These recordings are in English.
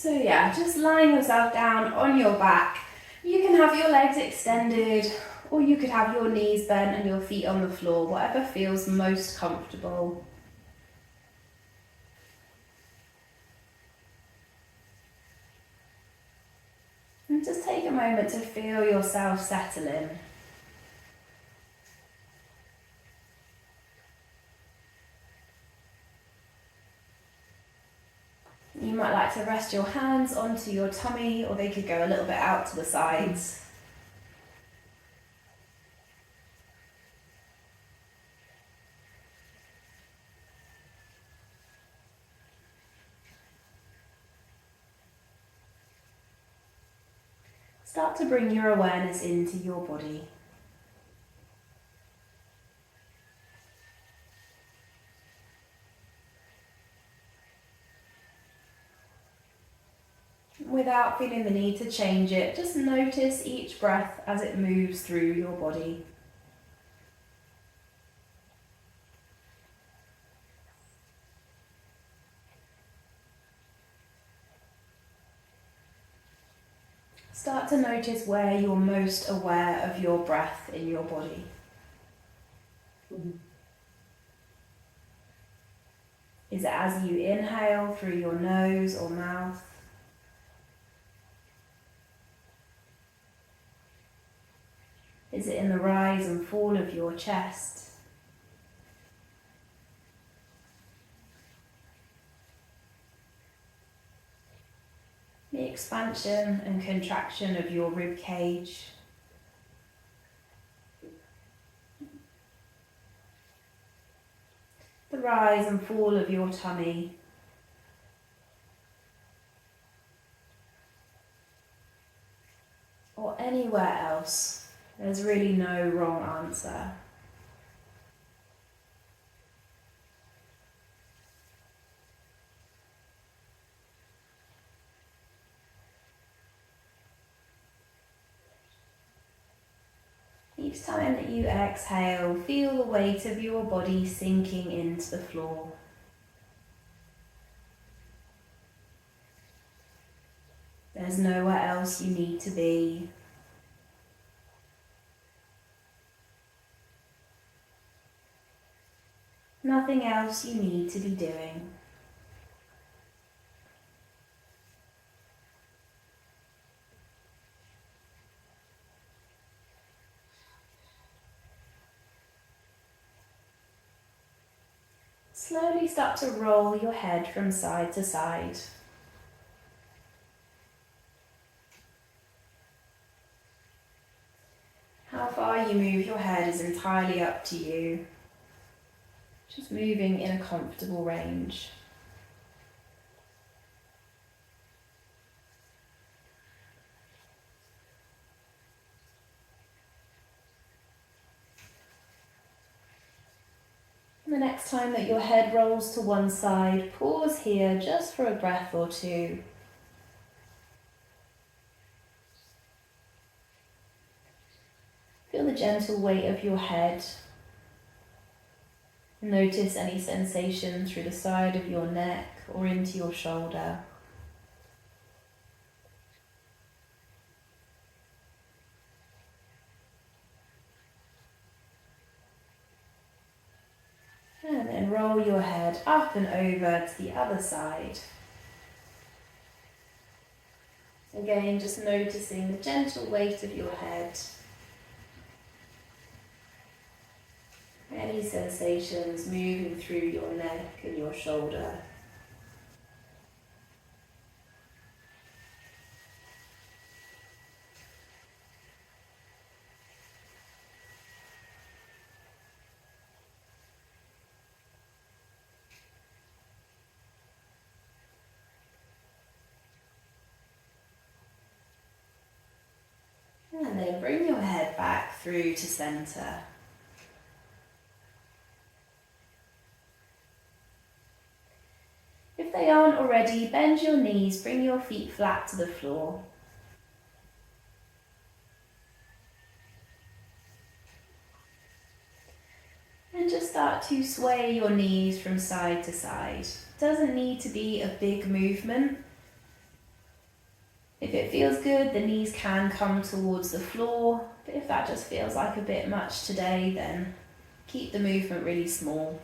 So yeah, just lying yourself down on your back. You can have your legs extended, or you could have your knees bent and your feet on the floor, whatever feels most comfortable. And just take a moment to feel yourself settle in. You might like to rest your hands onto your tummy, or they could go a little bit out to the sides. Start to bring your awareness into your body. Without feeling the need to change it, just notice each breath as it moves through your body. Start to notice where you're most aware of your breath in your body. Is it as you inhale through your nose or mouth? Is it in the rise and fall of your chest? The expansion and contraction of your rib cage. The rise and fall of your tummy. Or anywhere else. There's really no wrong answer. Each time that you exhale, feel the weight of your body sinking into the floor. There's nowhere else you need to be. Nothing else you need to be doing. Slowly start to roll your head from side to side. How far you move your head is entirely up to you. Just moving in a comfortable range. The next time that your head rolls to one side, pause here just for a breath or two. Feel the gentle weight of your head. Notice any sensation through the side of your neck or into your shoulder. And then roll your head up and over to the other side. Again, just noticing the gentle weight of your head. Any sensations moving through your neck and your shoulder. And then bring your head back through to center. If they aren't already, bend your knees, bring your feet flat to the floor. And just start to sway your knees from side to side. Doesn't need to be a big movement. If it feels good, the knees can come towards the floor, but if that just feels like a bit much today, then keep the movement really small.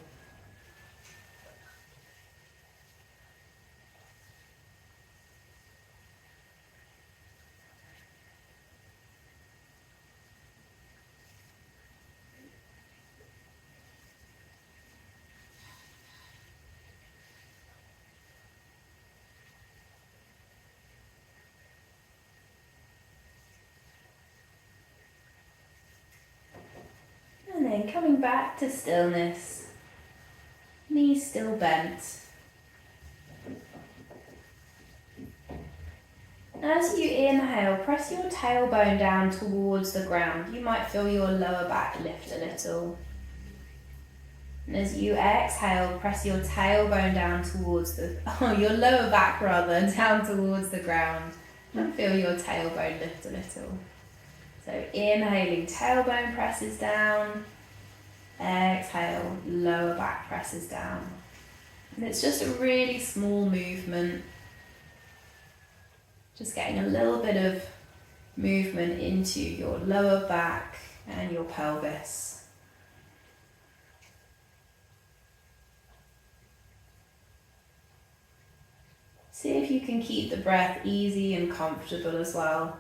And then coming back to stillness, knees still bent. As you inhale, press your tailbone down towards the ground. You might feel your lower back lift a little. And as you exhale, press your tailbone down towards your lower back rather, down towards the ground. And feel your tailbone lift a little. So inhaling, tailbone presses down. Exhale, lower back presses down. And it's just a really small movement. Just getting a little bit of movement into your lower back and your pelvis. See if you can keep the breath easy and comfortable as well.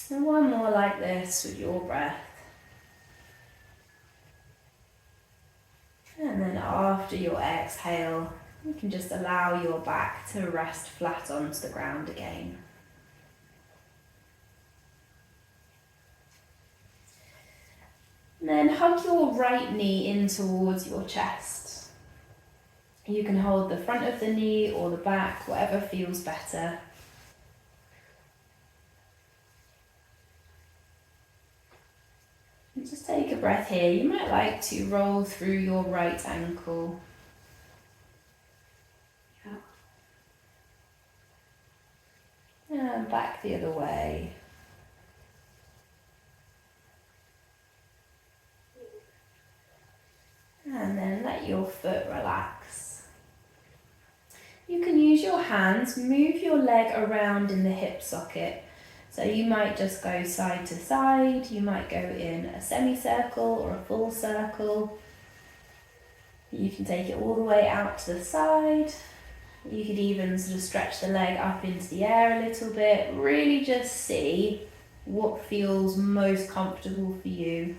And one more like this with your breath. And then after your exhale, you can just allow your back to rest flat onto the ground again. And then hug your right knee in towards your chest. You can hold the front of the knee or the back, whatever feels better. And just take a breath here. You might like to roll through your right ankle. And back the other way. And then let your foot relax. You can use your hands, move your leg around in the hip socket. So you might just go side to side, you might go in a semicircle or a full circle. You can take it all the way out to the side. You could even sort of stretch the leg up into the air a little bit. Really just see what feels most comfortable for you.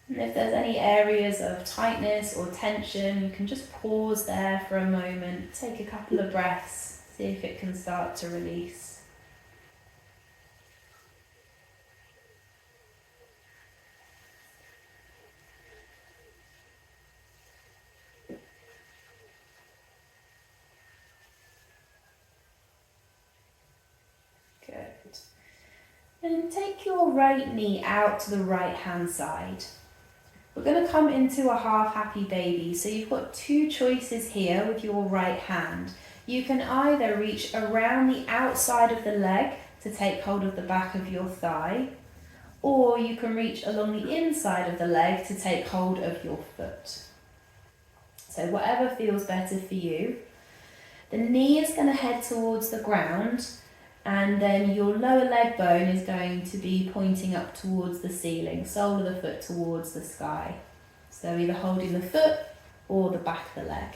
And if there's any areas of tightness or tension, you can just pause there for a moment, take a couple of breaths, see if it can start to release. Good. And take your right knee out to the right hand side. We're going to come into a half happy baby. So you've got two choices here with your right hand. You can either reach around the outside of the leg to take hold of the back of your thigh, or you can reach along the inside of the leg to take hold of your foot. So whatever feels better for you. The knee is going to head towards the ground, and then your lower leg bone is going to be pointing up towards the ceiling, sole of the foot towards the sky. So either holding the foot or the back of the leg.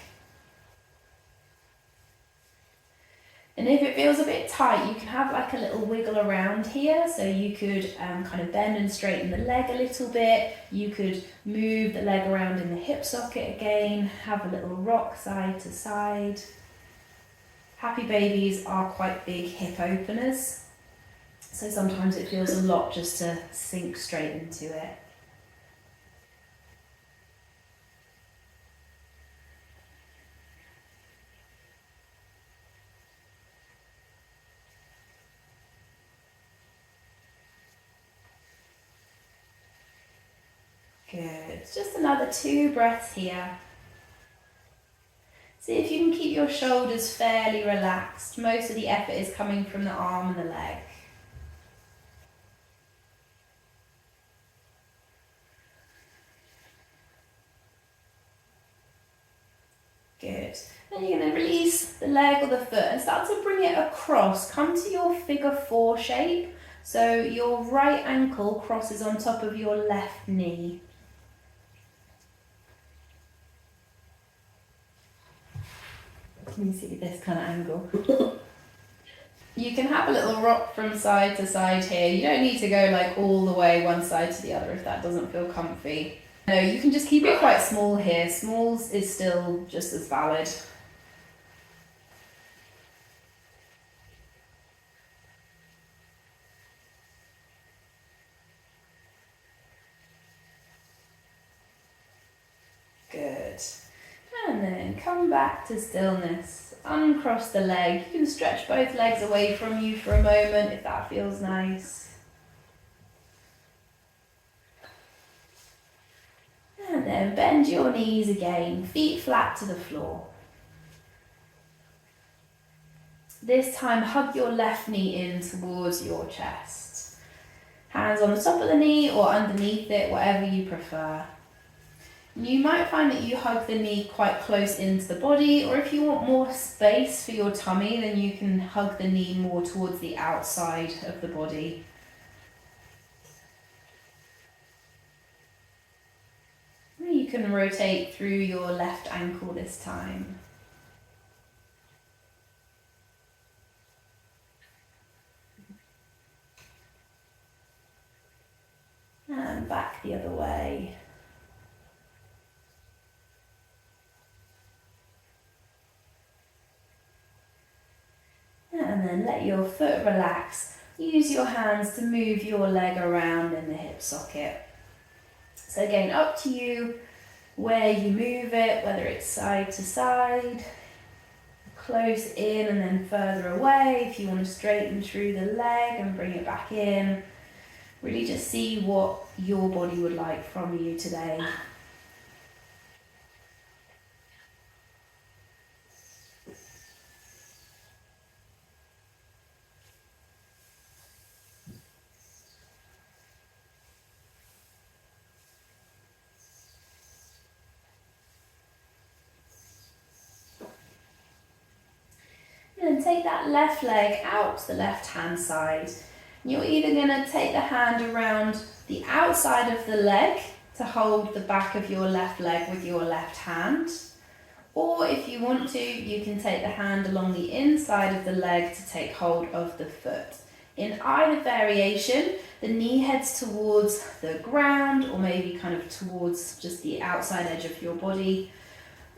And if it feels a bit tight, you can have like a little wiggle around here. So you could kind of bend and straighten the leg a little bit. You could move the leg around in the hip socket again, have a little rock side to side. Happy babies are quite big hip openers, so sometimes it feels a lot just to sink straight into it. Good, just another 2 breaths here. See if you can keep your shoulders fairly relaxed. Most of the effort is coming from the arm and the leg. Good. Then you're going to release the leg or the foot and start to bring it across. Come to your figure 4 shape. So your right ankle crosses on top of your left knee. Can you see this kind of angle? You can have a little rock from side to side here. You don't need to go like all the way one side to the other if that doesn't feel comfy. No, you can just keep it quite small here. Smalls is still just as valid. Good. And then come back to stillness. Uncross the leg. You can stretch both legs away from you for a moment if that feels nice. And then bend your knees again, feet flat to the floor. This time hug your left knee in towards your chest. Hands on the top of the knee or underneath it, whatever you prefer. You might find that you hug the knee quite close into the body, or if you want more space for your tummy, then you can hug the knee more towards the outside of the body. You can rotate through your left ankle this time. And back the other way. And then let your foot relax. Use your hands to move your leg around in the hip socket. So again, up to you where you move it, whether it's side to side, close in and then further away. If you want to straighten through the leg and bring it back in. Really just see what your body would like from you today. And then take that left leg out to the left hand side. You're either going to take the hand around the outside of the leg to hold the back of your left leg with your left hand. Or if you want to, you can take the hand along the inside of the leg to take hold of the foot. In either variation, the knee heads towards the ground or maybe kind of towards just the outside edge of your body.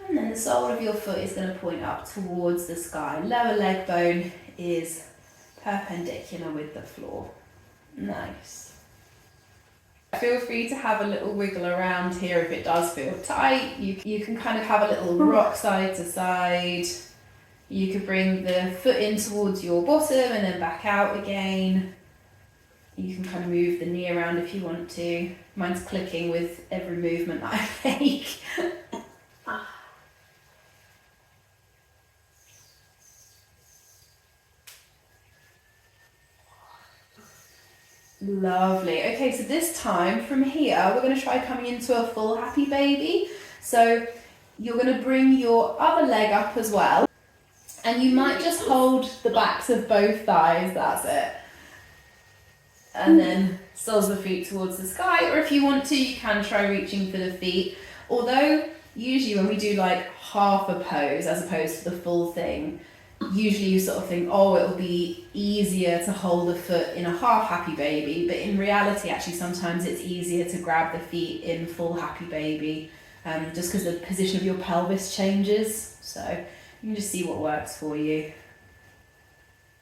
And then the sole of your foot is going to point up towards the sky. Lower leg bone is perpendicular with the floor. Nice. Feel free to have a little wiggle around here if it does feel tight. You can kind of have a little rock side to side. You could bring the foot in towards your bottom and then back out again. You can kind of move the knee around if you want to. Mine's clicking with every movement that I make. Lovely. Okay, so this time from here, we're going to try coming into a full happy baby. So you're going to bring your other leg up as well. And you might just hold the backs of both thighs, that's it. And then soles of the feet towards the sky. Or if you want to, you can try reaching for the feet. Although, usually when we do like half a pose as opposed to the full thing, usually you sort of think, oh, it'll be easier to hold the foot in a half happy baby, but in reality, actually, sometimes it's easier to grab the feet in full happy baby, just because the position of your pelvis changes. So you can just see what works for you.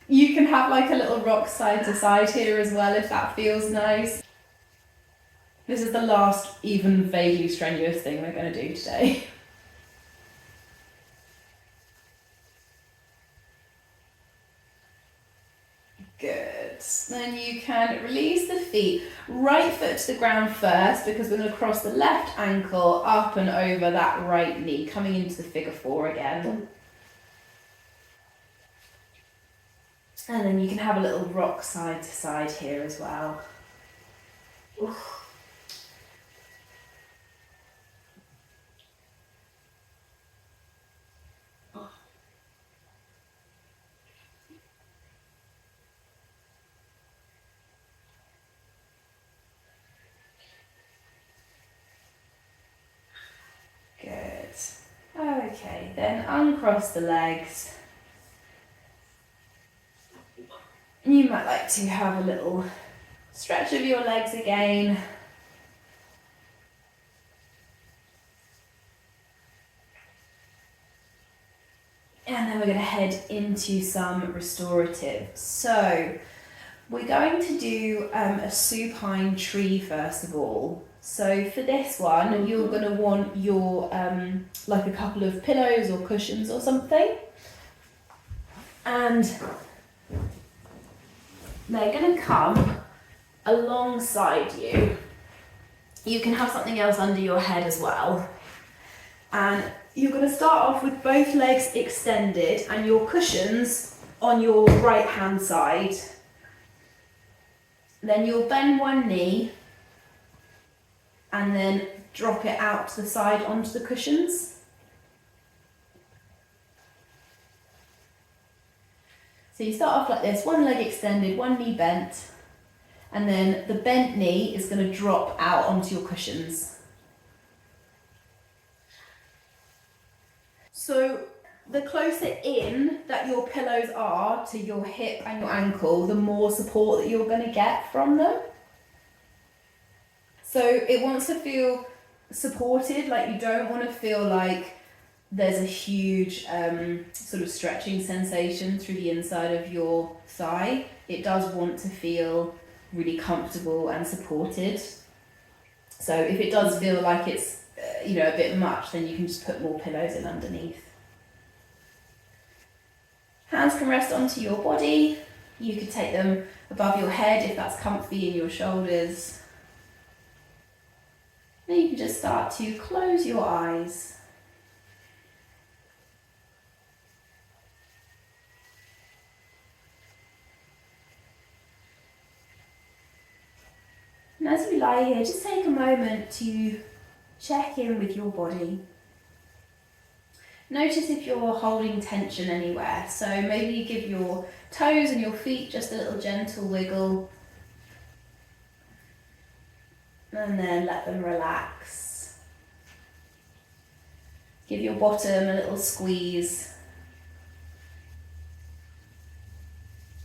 You can have like a little rock side to side here as well, if that feels nice. This is the last even vaguely strenuous thing we're going to do today. Good. Then you can release the feet. Right foot to the ground first, because we're going to cross the left ankle up and over that right knee, coming into the figure 4 again. And then you can have a little rock side to side here as well. Good. Okay, then uncross the legs. You might like to have a little stretch of your legs again. And then we're going to head into some restorative. So we're going to do a supine tree first of all. So for this one, you're going to want your like a couple of pillows or cushions or something. And they're going to come alongside you. You can have something else under your head as well. And you're going to start off with both legs extended and your cushions on your right hand side. Then you'll bend one knee and then drop it out to the side onto the cushions. So you start off like this, one leg extended, one knee bent, and then the bent knee is going to drop out onto your cushions. So the closer in that your pillows are to your hip and your ankle, the more support that you're going to get from them. So it wants to feel supported, like you don't want to feel like there's a huge sort of stretching sensation through the inside of your thigh. It does want to feel really comfortable and supported. So if it does feel like it's a bit much, then you can just put more pillows in underneath. Hands can rest onto your body. You could take them above your head if that's comfy, in your shoulders. Then you can just start to close your eyes. And as you lie here, just take a moment to check in with your body. Notice if you're holding tension anywhere. So maybe you give your toes and your feet just a little gentle wiggle. And then let them relax. Give your bottom a little squeeze.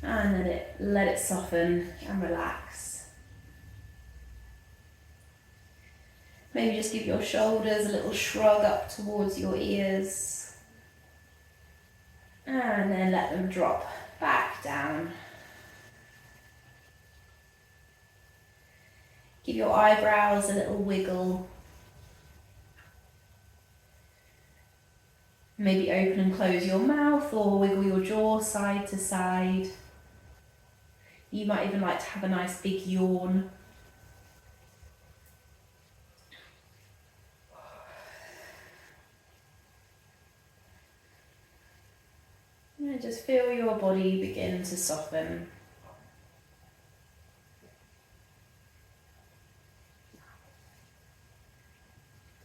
And then let it soften and relax. Maybe just give your shoulders a little shrug up towards your ears. And then let them drop back down. Give your eyebrows a little wiggle. Maybe open and close your mouth or wiggle your jaw side to side. You might even like to have a nice big yawn. And just feel your body begin to soften.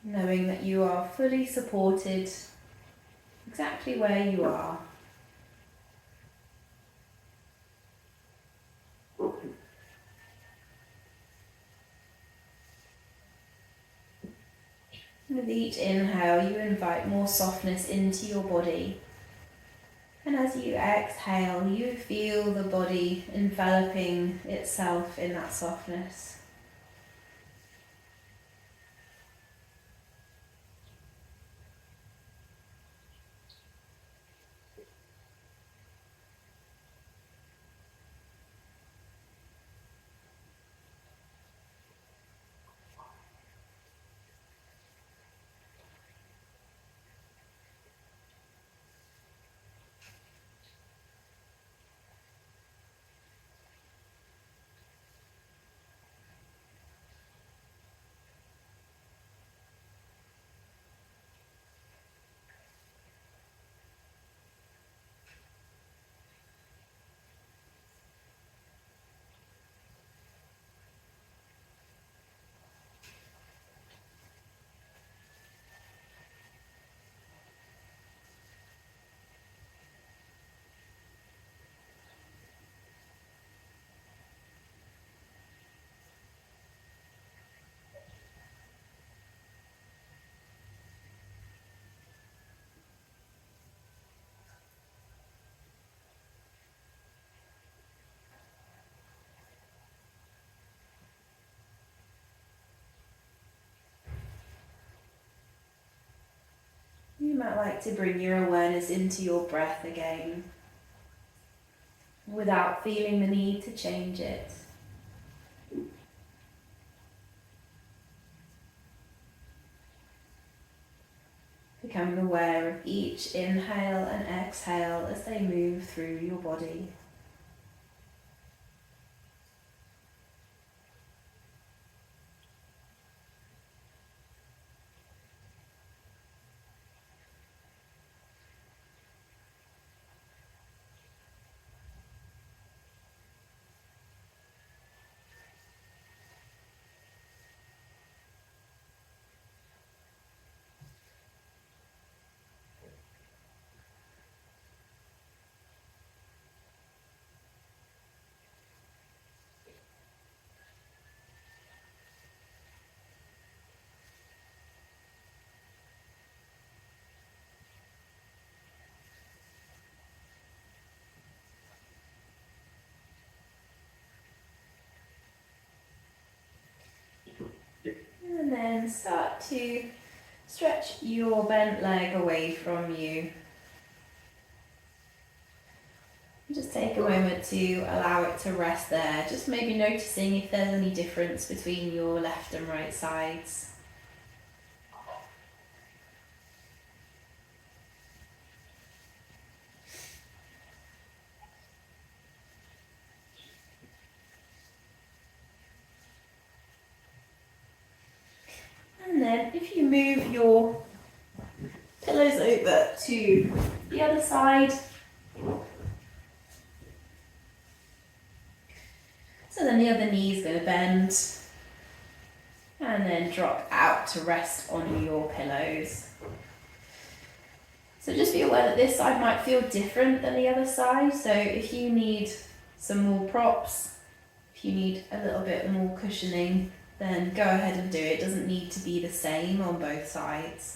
Knowing that you are fully supported exactly where you are. With each inhale, you invite more softness into your body. And as you exhale, you feel the body enveloping itself in that softness. like to bring your awareness into your breath again, without feeling the need to change it. Becoming aware of each inhale and exhale as they move through your body. And then start to stretch your bent leg away from you. Just take a moment to allow it to rest there, just maybe noticing if there's any difference between your left and right sides. And then if you move your pillows over to the other side, so then the other knee is going to bend and then drop out to rest on your pillows. So just be aware that this side might feel different than the other side, so if you need some more props, if you need a little bit more cushioning, then go ahead and do it. It doesn't need to be the same on both sides.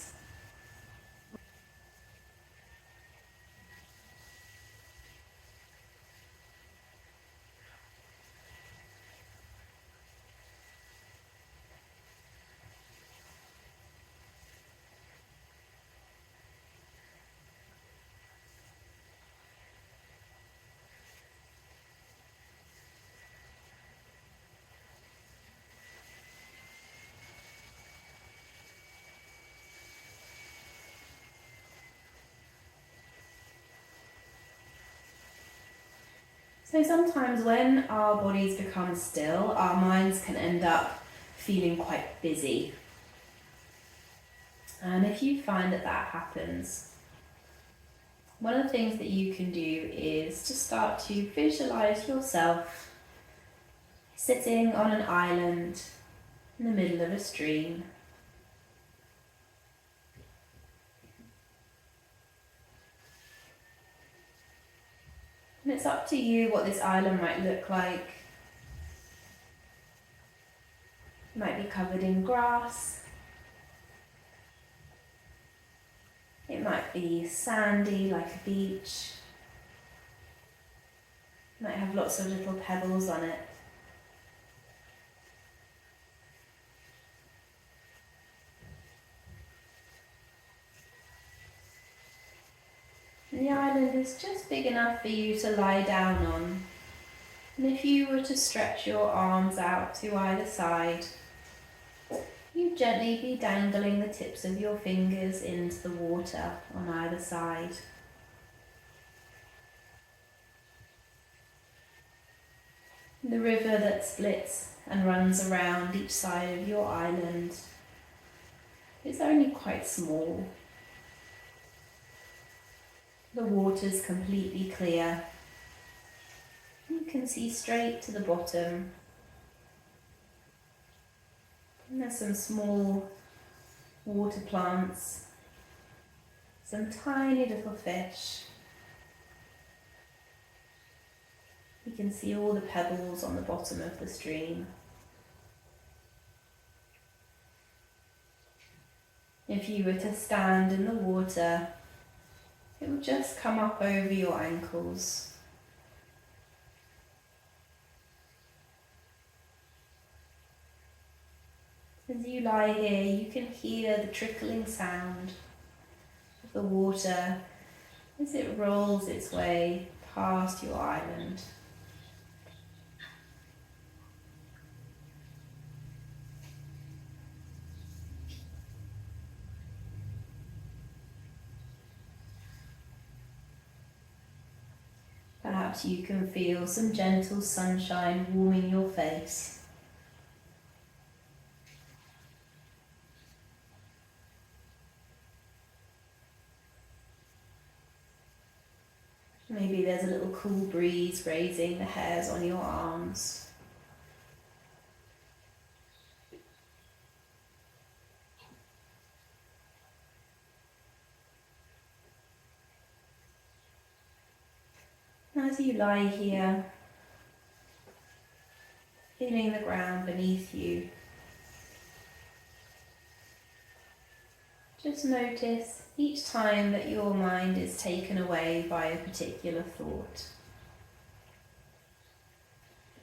So sometimes when our bodies become still, our minds can end up feeling quite busy. And if you find that that happens, one of the things that you can do is to start to visualize yourself sitting on an island in the middle of a stream. And it's up to you what this island might look like. It might be covered in grass. It might be sandy like a beach. It might have lots of little pebbles on it. And the island is just big enough for you to lie down on. And if you were to stretch your arms out to either side, you gently be dangling the tips of your fingers into the water on either side. The river that splits and runs around each side of your island is only quite small. The water's completely clear. You can see straight to the bottom. And there's some small water plants, some tiny little fish. You can see all the pebbles on the bottom of the stream. If you were to stand in the water, it will just come up over your ankles. As you lie here, you can hear the trickling sound of the water as it rolls its way past your island. Perhaps you can feel some gentle sunshine warming your face. Maybe there's a little cool breeze raising the hairs on your arms. As you lie here, feeling the ground beneath you, just notice each time that your mind is taken away by a particular thought.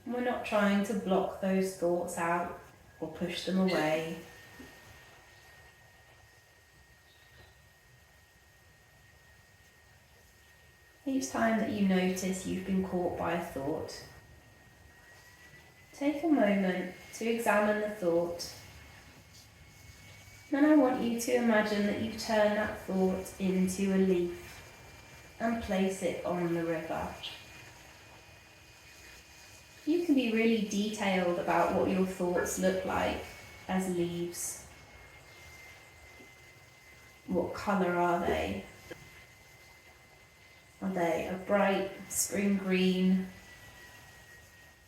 We're not trying to block those thoughts out or push them away. Each time that you notice you've been caught by a thought, take a moment to examine the thought. Then I want you to imagine that you turn that thought into a leaf and place it on the river. You can be really detailed about what your thoughts look like as leaves. What colour are they? Are they a bright spring green?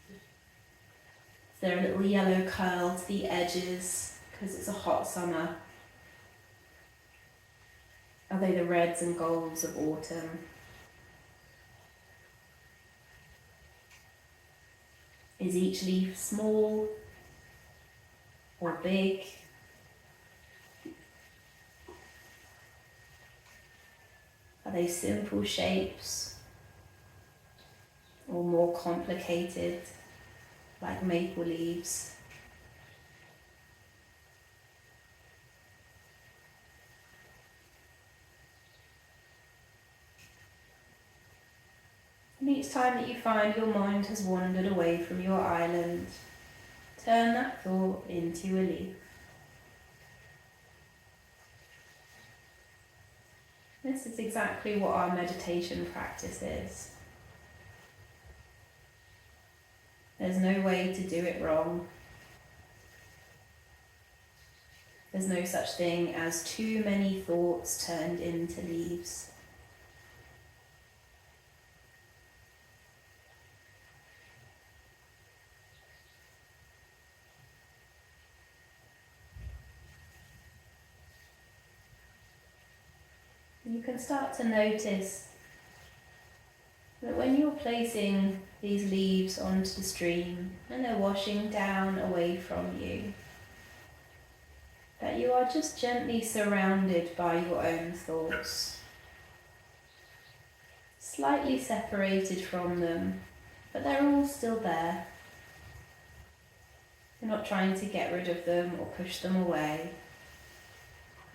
Is there a little yellow curl to the edges because it's a hot summer? Are they the reds and golds of autumn? Is each leaf small or big? Are they simple shapes or more complicated, like maple leaves? And each time that you find your mind has wandered away from your island, turn that thought into a leaf. This is exactly what our meditation practice is. There's no way to do it wrong. There's no such thing as too many thoughts turned into leaves. You can start to notice that when you're placing these leaves onto the stream and they're washing down away from you, that you are just gently surrounded by your own thoughts, slightly separated from them, but they're all still there. You're not trying to get rid of them or push them away.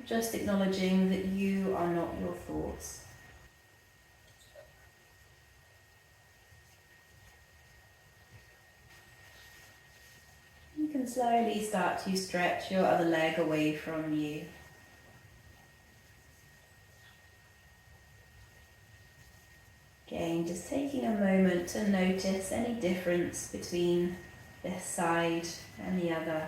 Just acknowledging that you are not your thoughts. You can slowly start to stretch your other leg away from you. Again, just taking a moment to notice any difference between this side and the other.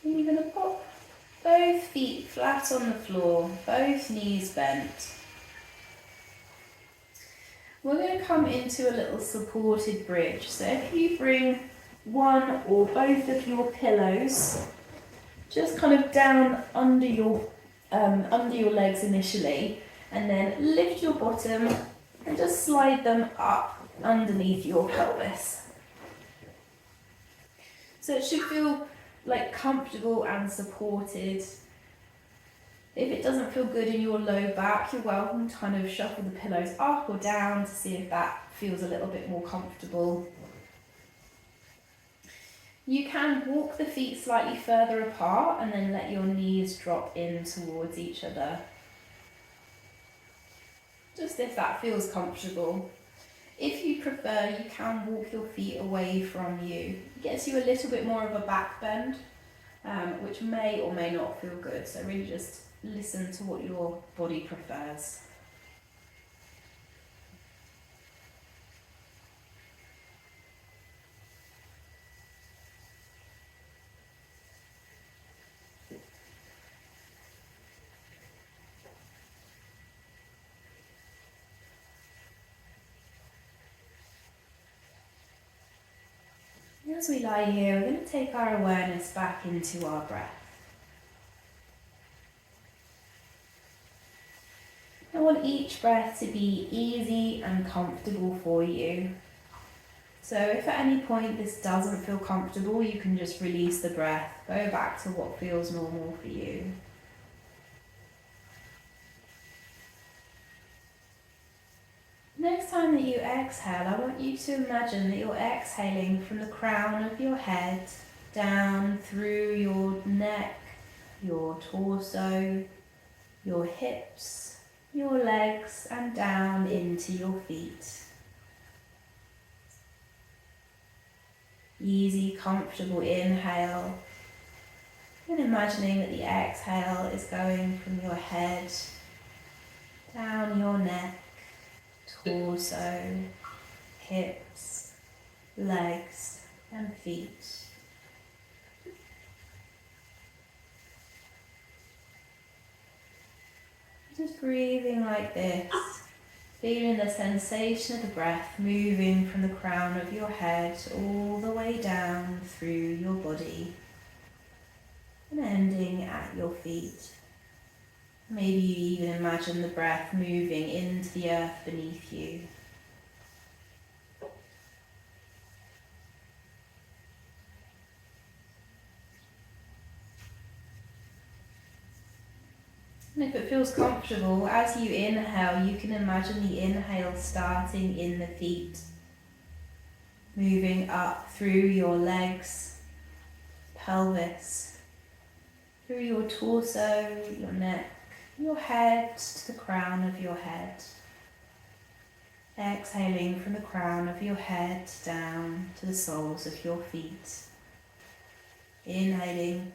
And you're going to pop both feet flat on the floor, both knees bent. We're going to come into a little supported bridge. So if you bring one or both of your pillows just kind of down under your legs initially, and then lift your bottom and just slide them up underneath your pelvis. So it should feel like comfortable and supported. If it doesn't feel good in your low back, you're welcome to kind of shuffle the pillows up or down to see if that feels a little bit more comfortable. You can walk the feet slightly further apart and then let your knees drop in towards each other. Just if that feels comfortable. If you prefer, you can walk your feet away from you. It gets you a little bit more of a back bend, which may or may not feel good. So really just listen to what your body prefers. As we lie here, we're going to take our awareness back into our breath. I want each breath to be easy and comfortable for you. So if at any point this doesn't feel comfortable, you can just release the breath, go back to what feels normal for you. Next time that you exhale, I want you to imagine that you're exhaling from the crown of your head down through your neck, your torso, your hips, your legs, and down into your feet. Easy, comfortable inhale. And imagining that the exhale is going from your head down your neck, torso, hips, legs, and feet. Just breathing like this, feeling the sensation of the breath moving from the crown of your head all the way down through your body and ending at your feet. Maybe you even imagine the breath moving into the earth beneath you. And if it feels comfortable, as you inhale, you can imagine the inhale starting in the feet, moving up through your legs, pelvis, through your torso, your neck, your head to the crown of your head. Exhaling from the crown of your head down to the soles of your feet. Inhaling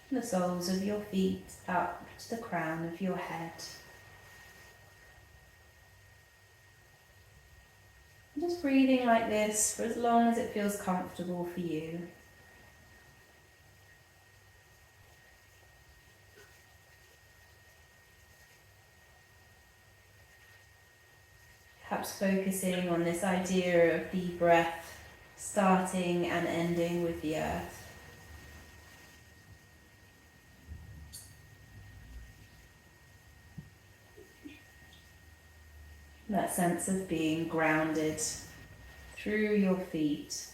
from the soles of your feet up to the crown of your head. Just breathing like this for as long as it feels comfortable for you. Perhaps focusing on this idea of the breath starting and ending with the earth. That sense of being grounded through your feet.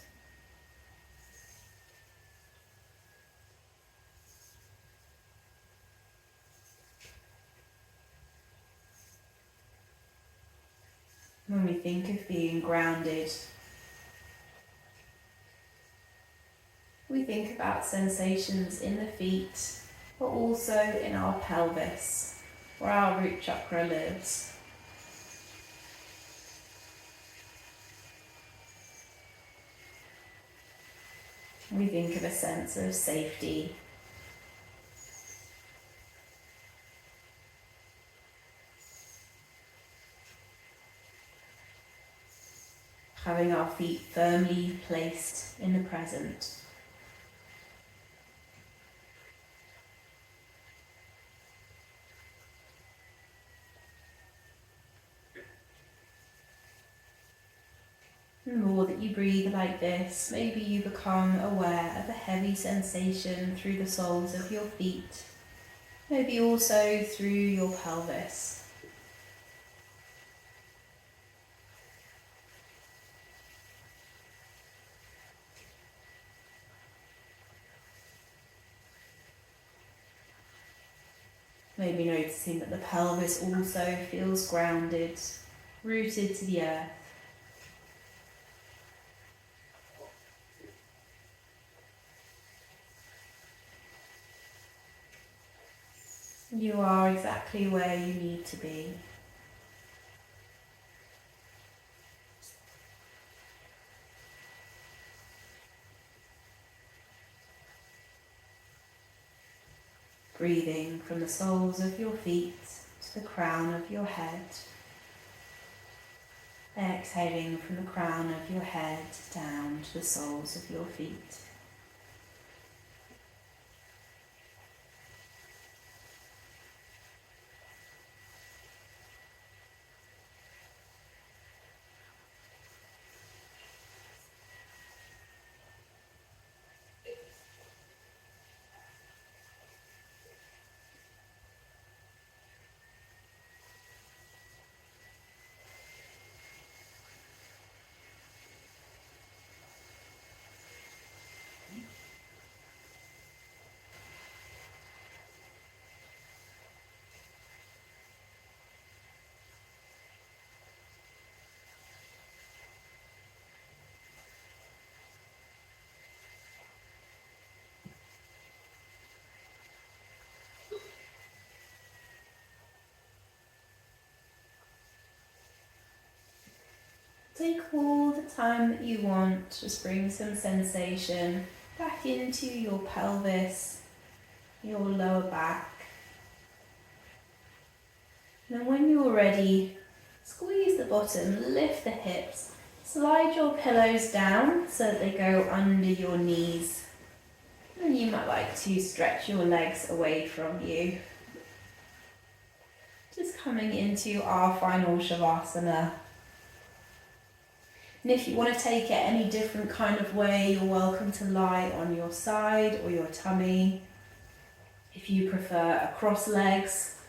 When we think of being grounded, we think about sensations in the feet, but also in our pelvis, where our root chakra lives. We think of a sense of safety. Having our feet firmly placed in the present. The more that you breathe like this, maybe you become aware of a heavy sensation through the soles of your feet, maybe also through your pelvis. Maybe noticing that the pelvis also feels grounded, rooted to the earth. You are exactly where you need to be. Breathing from the soles of your feet to the crown of your head. Exhaling from the crown of your head down to the soles of your feet. Take all the time that you want, just bring some sensation back into your pelvis, your lower back. And then when you're ready, squeeze the bottom, lift the hips, slide your pillows down so that they go under your knees. And you might like to stretch your legs away from you. Just coming into our final Shavasana. And if you want to take it any different kind of way, you're welcome to lie on your side or your tummy. If you prefer across legs,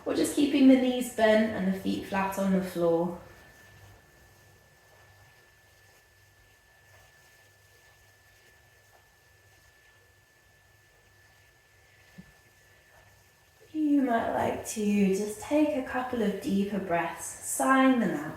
or just keeping the knees bent and the feet flat on the floor. You might like to just take a couple of deeper breaths, sighing them out.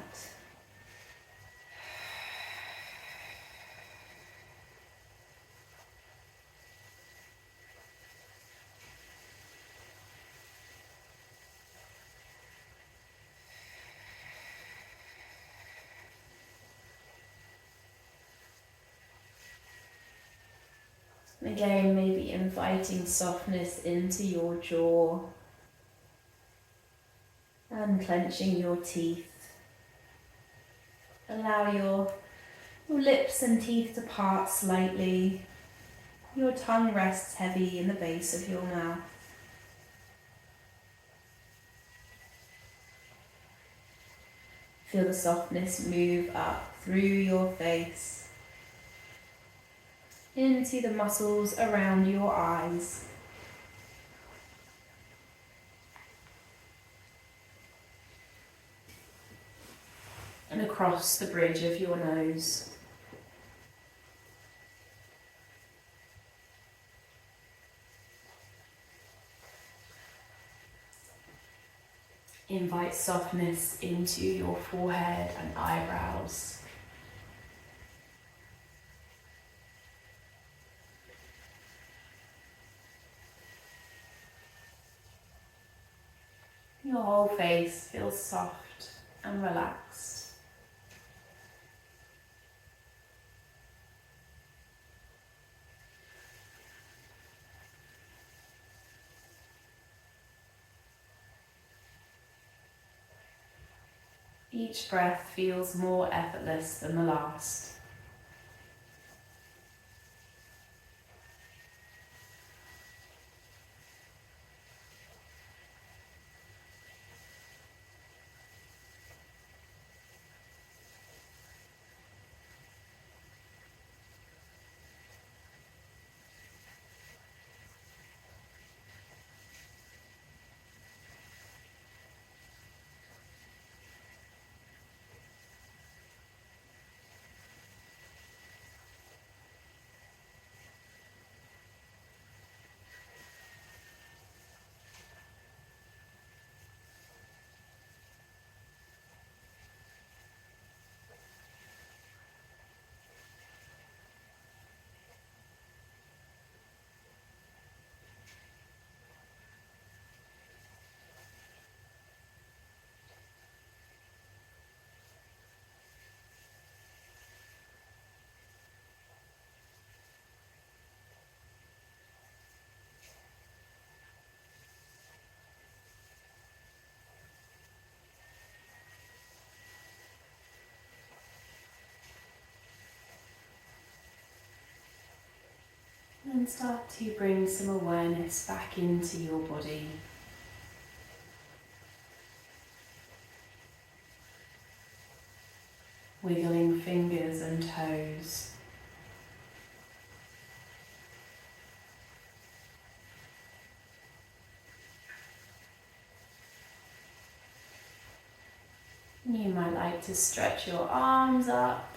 Again, maybe inviting softness into your jaw and clenching your teeth. Allow your lips and teeth to part slightly. Your tongue rests heavy in the base of your mouth. Feel the softness move up through your face, into the muscles around your eyes. And across the bridge of your nose. Invite softness into your forehead and eyebrows. Your whole face feels soft and relaxed. Each breath feels more effortless than the last. And start to bring some awareness back into your body. Wiggling fingers and toes. You might like to stretch your arms up.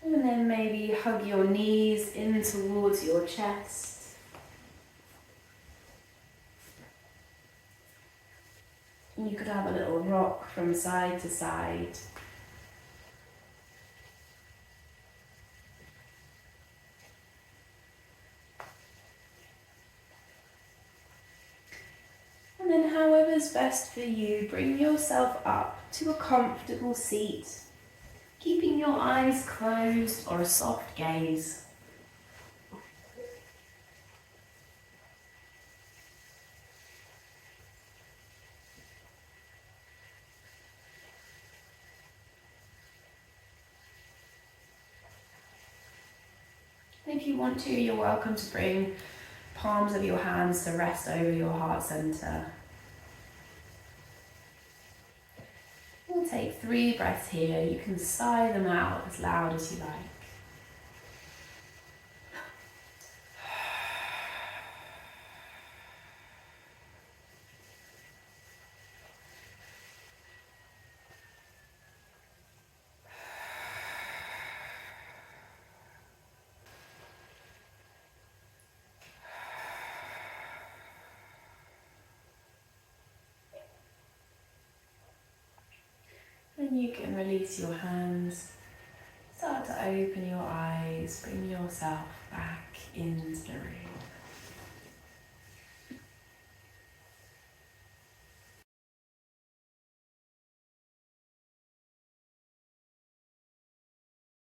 And then maybe hug your knees in towards your chest. You could have a little rock from side to side. And then however's best for you, bring yourself up to a comfortable seat, keeping your eyes closed or a soft gaze. If you want to, you're welcome to bring palms of your hands to rest over your heart center. We'll take 3 breaths here. You can sigh them out as loud as you like. And you can release your hands, start to open your eyes, bring yourself back into the room.